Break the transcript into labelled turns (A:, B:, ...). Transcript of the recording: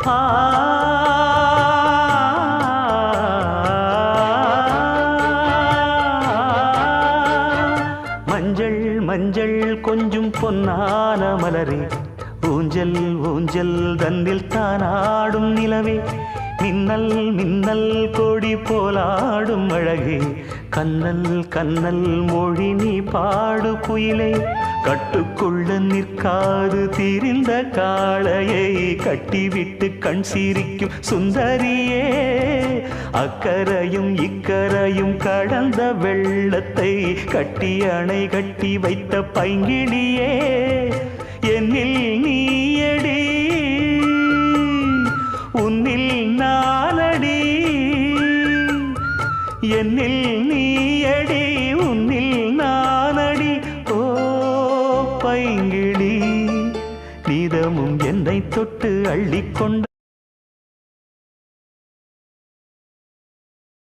A: ஆ மஞ்சள் மஞ்சள் கொஞ்சம் பொன்னான மலரே, ஊஞ்சல் ஊஞ்சல் தன்னில் தானாடும் நிலவே, மின்னல் மின்னல் கொடி போலாடும் அழகே, கண்ணல் கண்ணல் மொழி நீ பாடு குயிலே, கட்டுக்குள்ள நிற்காது திரிந்த காளையை கட்டிவிட்டு கண் சிரிக்கும் சுந்தரியே, அக்கரையும் இக்கரையும் கடந்த வெள்ளத்தை கட்டி அணை கட்டி வைத்த பைங்கிளியே, என்னில் நீயடி உன்னில் நானடி, என்னில் நீயடி உன்னில் நானடி. ஓ பைங்கிளி, நீதமும் என்னை தொட்டு அள்ளிக்கொண்ட